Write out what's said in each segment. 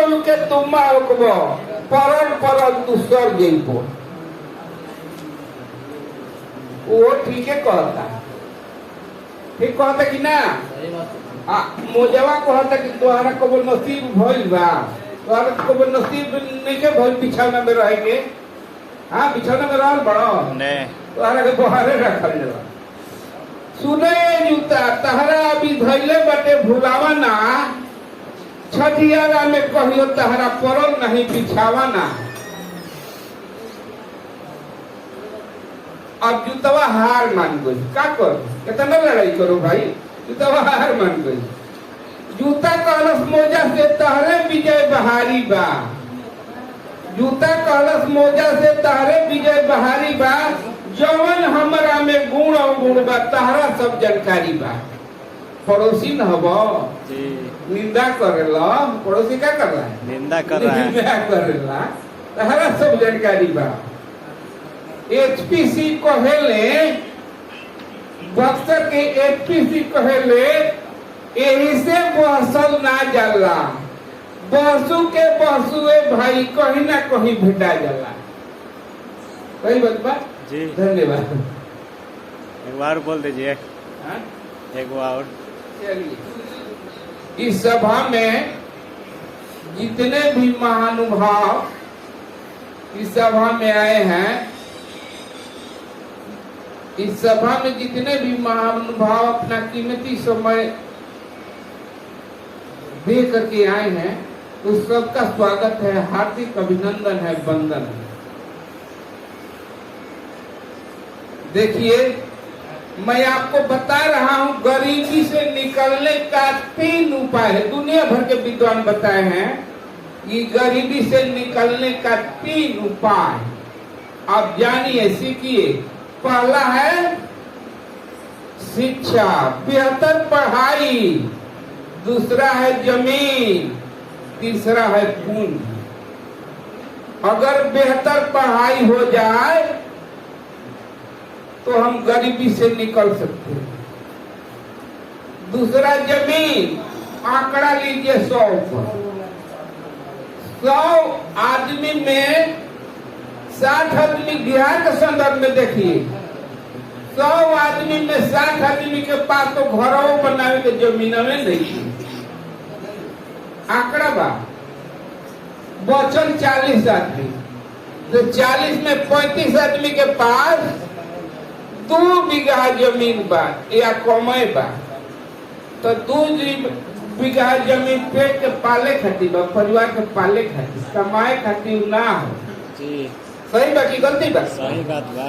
बोल के तुम रोकबो परल परल दूसर जइबो। वो ठीक है कहता, ठीक कहता कि ना? मोजवा कहता कि तोहरा कबो नसीब भइल बा, तोहरा कबो नसीब नहीं के भइल बिछौना में रह के। हाँ, बिछौना में रहल बड़ो ने, तोहरा के बहारे रखल जाला। सुने जूता तहरा अभी धैले बटे भुलावा ना, छठियारा में कहियो तहरा परल नहीं बिछावा ना। अब जूतवा हार मान गई, का कर कितना लड़ाई करो भाई, जूतवा हार मान गई। जूता कहलस मोजा से तहरे विजय बहारी बा, जूता कहलस मोजा से तहरे विजय बहारी बा, जवन हमरा में गुण अवगुण बा तहरा सब जानकारी बा। पड़ोसी न हबो निंदा करेला, पड़ोसी क्या कर रहा है? निंदा कर रहा है, निंदा करेला, तहरा सब जानकारी बा। एचपीसी कहेले, बक्सर के एचपीसी कहेले यही से बहसल ना जाला, बहसू के बहसुए भाई कहीं ना कहीं भेटा जाला। सही बात बा जी, धन्यवाद। एक बार बोल दीजिए। एक बार। चलिए, इस सभा में जितने भी महानुभाव इस सभा में आए हैं, इस सभा में जितने भी महानुभाव अपना कीमती समय दे करके आए हैं, उस सबका स्वागत है, हार्दिक अभिनंदन है, वंदन है। देखिए, मैं आपको बता रहा हूं, गरीबी से निकलने का 3 उपाय है। दुनिया भर के विद्वान बताए हैं कि गरीबी से निकलने का 3 उपाय। आप जानिए, सीखिए। पहला है शिक्षा, बेहतर पढ़ाई। दूसरा है जमीन, तीसरा है पूंजी। अगर बेहतर पढ़ाई हो जाए तो हम गरीबी से निकल सकते हैं। दूसरा जमीन, आंकड़ा लीजिए 100 पर। 100 आदमी में 60 आदमी, बिहार के संदर्भ में देखिए, 100 आदमी में 60 आदमी के पास तो घरों बनावे के जमीन में नहीं। आंकड़ा बा, बचल 40 आदमी, तो 40 में 35 आदमी के पास 2 बीघा जमीन बा या कमे बा, तो 2 बीघा जमीन पेट के पाले खातिर बा, परिवार के पाले खातिर, कमाए खातिर ना हो। जी, सही बा की गलती बा? सही बात बा।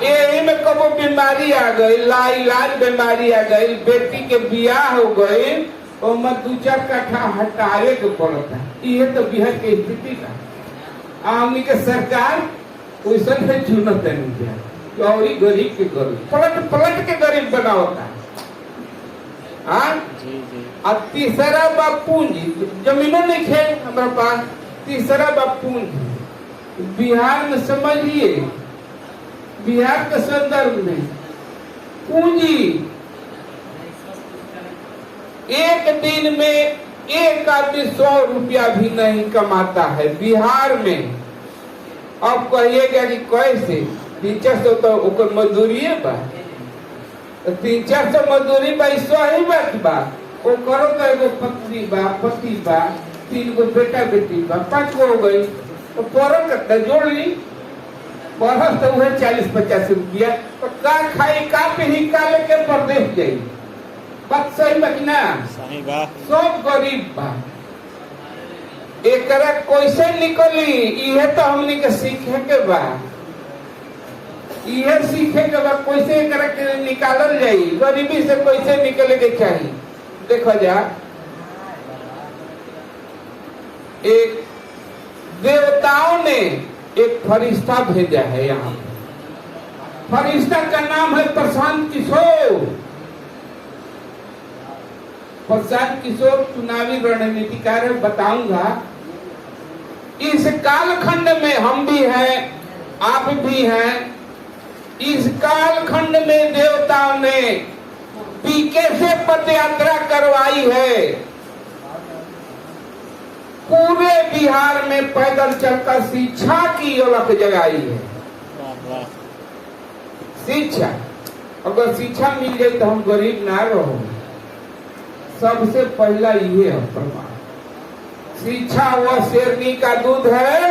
यही में कबो बीमारी आ गई, लाइलाज बीमारी आ गई, बेटी के बियाह हो गई, तो मैं 2-4 कट्ठा हटावे के पड़ता। ये तो बिहार के स्थिति बा। आमनी के सरकार वैसा नहीं चुनत है, और गरीब के गरीब पलट के गरीब बनावता है। अब तीसरा बा पूंजी, जमीनों नहीं खे हमारे पास। तीसरा बा पूंजी। बिहार में समझिए, बिहार के संदर्भ में पूंजी, एक दिन में एक आदमी 100 रुपया भी नहीं कमाता है बिहार में। अब कहिएगा कि कैसे? 300-400 तो ओकर मजदूरी बा, 300-400 मजदूरी बा, सही बात बा। वो करो तो एगो पत्नी बा, पति बा, 3 गो बेटा बेटी बा, 5 गो हो गई, तो पढ़ो कितना जोड़ ली, पढ़स तो वह 40-50 रुपया, तो का खाई, का पी, का लेके प्रदेश जाई। बात सही बा कि ना? सही बा। सब गरीब बा। एकरा कैसे निकली, इहे तो हमनी के सीखे के बा। इहे सीखे के बा कैसे एकरा के निकालल जाई, गरीबी से कैसे निकले के चाहिए। देखो जा, एक देवताओं ने एक फरिश्ता भेजा है यहाँ। फरिश्ता का नाम है प्रशांत किशोर। प्रशांत किशोर चुनावी रणनीतिकार है, बताऊंगा। इस कालखंड में हम भी हैं, आप भी हैं। इस कालखंड में देवताओं ने पीके से पद यात्रा करवाई है। पूरे बिहार में पैदल चलकर शिक्षा की अलख जगाई है। वाह वाह। शिक्षा, अगर शिक्षा मिल जाए तो हम गरीब ना रहोगे। सबसे पहला ये है प्रमाण। शिक्षा वह शेरनी का दूध है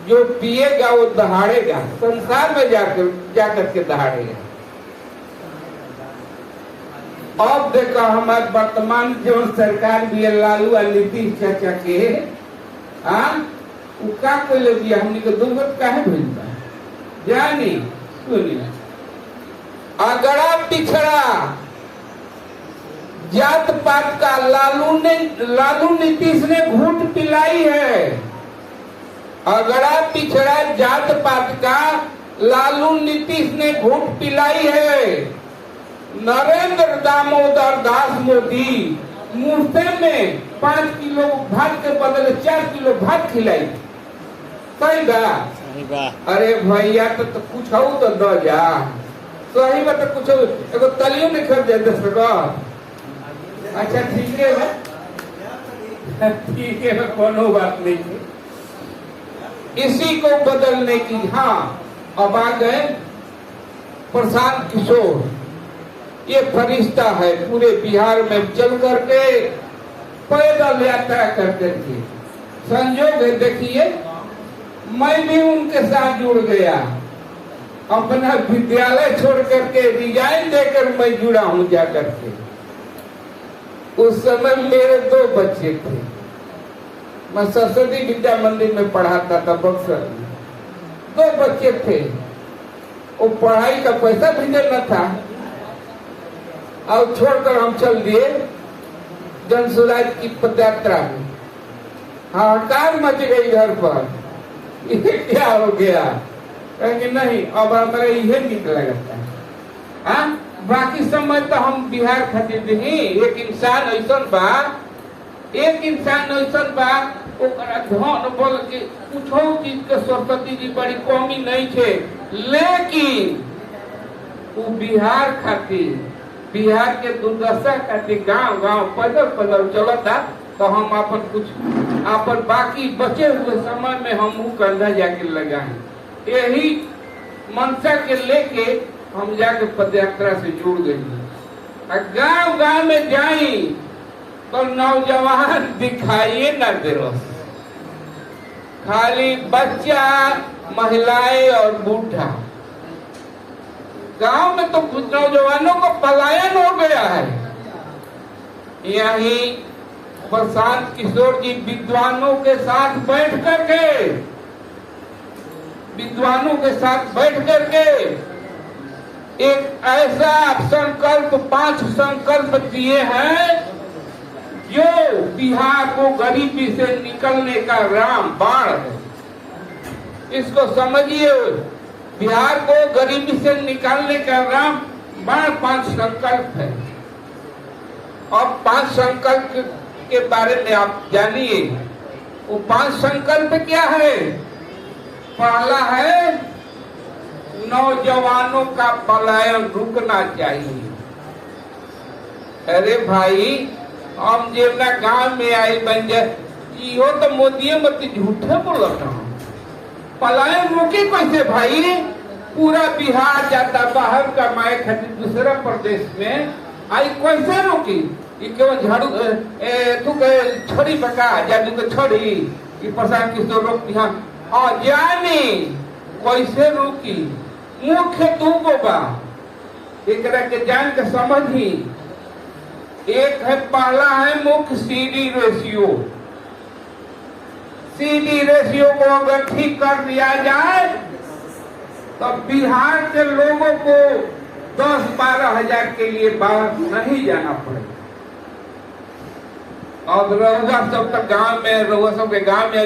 जो पिएगा वो दहाड़ेगा, संसार में जाकर के दहाड़ेगा। अब देखो हमारे वर्तमान जो सरकार भी है, लालू और नीतीश चाचा के, वो का कोई ले दिया हमने को दुर्गत काहे भेजता है जानी सुनिए। अगड़ा पिछड़ा जात पात का लालू नीतीश ने घूट पिलाई है। अगड़ा पिछड़ा जात पात का लालू नीतीश ने घूट पिलाई है। नरेंद्र दामोदर दास मोदी मुफ्ते में 5 किलो भात के बदले 4 किलो भात खिलाई। सही बा? अरे भैया तो कुछ हो तो दो जा। सही बात, कुछ एगो तलियो नहीं खरीद दे सको। अच्छा ठीक है, ठीक है, कोनो बात नहीं है। इसी को बदलने की, हाँ अब आ गए प्रशांत किशोर। ये फरिश्ता है, पूरे बिहार में चल करके पैदल यात्रा कर करके। संयोग है, देखिए मैं भी उनके साथ जुड़ गया। अपना विद्यालय छोड़ करके रिजाइन देकर मैं जुड़ा हूं जाकर के। उस समय मेरे 2 बच्चे थे। मैं सरस्वती विद्या मंदिर में पढ़ाता था बक्सर में। 2 बच्चे थे, वो पढ़ाई का पैसा भी देना था और छोड़कर हम चल दिए जन सुराज की पदयात्रा में। हाहाकार मच गई घर पर, ये क्या हो गया? कहेंगे नहीं, अब हमारा यह नीक लगता है। बाकी समय तो हम बिहार खातिर नहीं। एक इंसान ऐसा बा ओकरा धन बल के कुछो चीज के सरस्वती जी बड़ी कमी नहीं थे, लेकिन वो बिहार खातिर, बिहार के दुर्दशा खातिर गांव गांव पैदल चलता। तो हम अपन बाकी बचे हुए समय में हम कंधा जाके लगाए। यही मनसा के लेके हम जाके पदयात्रा से जुड़ गए। गांव गांव में जाई तो नौजवान दिखाइए न दे, खाली बच्चा, महिलाएं और बूढ़ा। गांव में तो नौजवानों को पलायन हो गया है। यही प्रशांत किशोर जी विद्वानों के साथ बैठ करके एक ऐसा संकल्प, 5 संकल्प दिए हैं जो बिहार को गरीबी से निकलने का रामबाण है। इसको समझिए, बिहार को गरीबी से निकालने का रामबाण 5 संकल्प है। अब 5 संकल्प के बारे में आप जानिए। वो 5 संकल्प क्या है? पहला है नौजवानों का पलायन रुकना चाहिए। अरे भाई, हम जेवना गांव में आई बन जाए, इहो तो मोदी मत झूठे बोलत हूँ। पलायन रोके कैसे भाई? पूरा बिहार जाता बाहर कमाए खातिर दूसरा प्रदेश में, आई कैसे रोकी? केवल झाड़ू तू छोड़ी पका जादू के छोड़ी प्रशांत किशोर रोक जानी कैसे रोकी? मुख्य 2 गो बा, एक के जान के समझी। एक है, पहला है मुख्य CD रेशियो। CD रेशियो को अगर ठीक कर दिया जाए तो बिहार के लोगों को 10-12 हजार के लिए बाहर नहीं जाना पड़ेगा। अब रहुआ सब तक गांव में, रहुआ सब के गांव में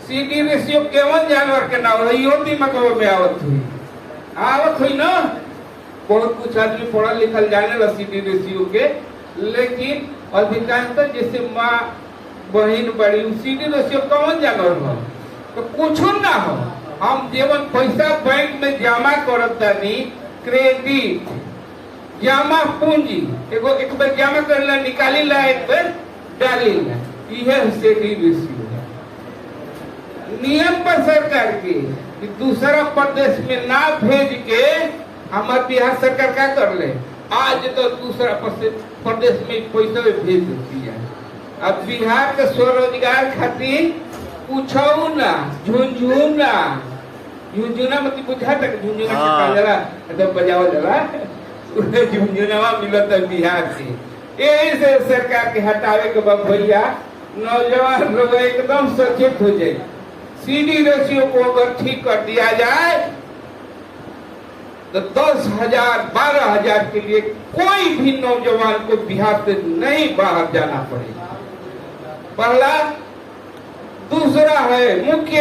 CD रेशियो केवल जानवर के ना होती मकबूल में आवत हुई ना। बहुत कुछ आदमी पढ़ा लिखल जाने ला CD रेशियो के, लेकिन अधिकांशतः जैसे माँ बहन बड़ी CD रेशियो कौन जानवर हो तो कुछ ना हो। हम जीवन पैसा बैंक में जमा करता नहीं, क्रेडिट जमा पूंजी एक बार जमा कर ला, निकाली ला, एक बार डाली ला, यह स्टेडी रेशियो है। नियम पर सरकार के कि दूसरा प्रदेश में ना भेज के हमारे बिहार सरकार क्या कर ले, आज तो दूसरा प्रदेश में पैसा भेज देती है। अब बिहार के स्वरोजगार खातिर पूछो ना, झुंझुना झुंझुना मतलब बुझा तक झुंझुना के कहा जला तो बजाओ जला झुंझुनवा मिलता बिहार से। यही से सरकार के हटावे के बाद भैया नौजवान लोग एकदम सचेत हो जाए। सीडी रेशियो को अगर ठीक कर दिया जाए तो 10,000 12,000 के लिए कोई भी नौजवान को बिहार से नहीं बाहर जाना पड़ेगा। पहला। दूसरा है मुख्य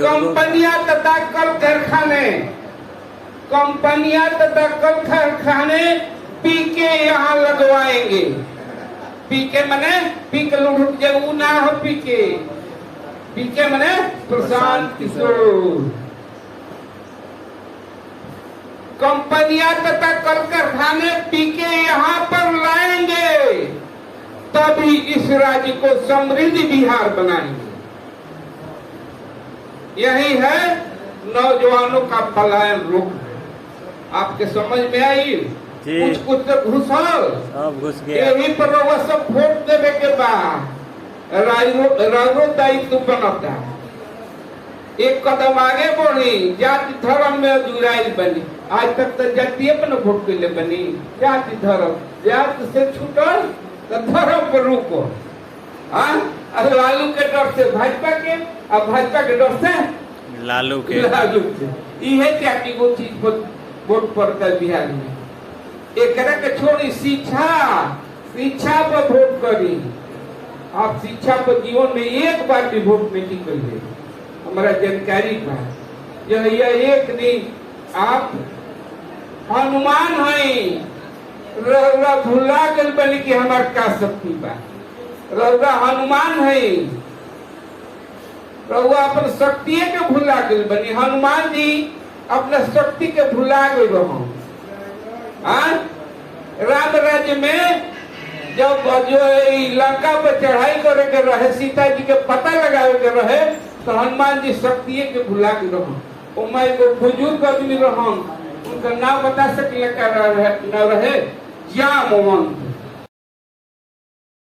कंपनियां तथा कल कारखाने पीके यहाँ लगवाएंगे। पीके मने पीक लुट जब ना हो पीके मने प्रशांत किशोर। कंपनियां तथा कल कारखाने पीके यहाँ पर लाएंगे, तभी इस राज्य को समृद्ध बिहार बनाएंगे। यही है नौजवानों का पलायन रोक। आपके समझ में आई? कुछ तो घुस गया। यही पर सब वोट देवे के बाद राजो दायित्व बनता है। एक कदम आगे बढ़ी, जाति धर्म में जुड़ाई बनी। आज तक तो जातीय पर वोट के लिए बनी, जाति धर्म जाति से छूटल तो धर्म पर रुको। लालू के डर से भाजपा के, अब भाजपा के डर से लालू के। यह क्या की वो चीज पर वोट पड़ता है बिहार में। एक के छोड़ी शिक्षा पर वोट करी। आप शिक्षा पर जीवन में एक बार भी वोट नहीं करिए। हमारा जानकारी का यह एक दिन आप हनुमान है भुला गल बनी कि हमारे का शक्ति बा। रउआ हनुमान है, रउआ अपन शक्ति के भुला गल बनी। हनुमान जी अपना शक्ति के भुला गए रहो। राम राज्य में जब जो लंका पर चढ़ाई करे के रहे, सीता जी के पता लगावे के रहे, तो हनुमान जी शक्ति के भुला के रहो। उमय को बुजुर्ग आदमी रहो, उनका नाम बता सके न रहे जामवंत।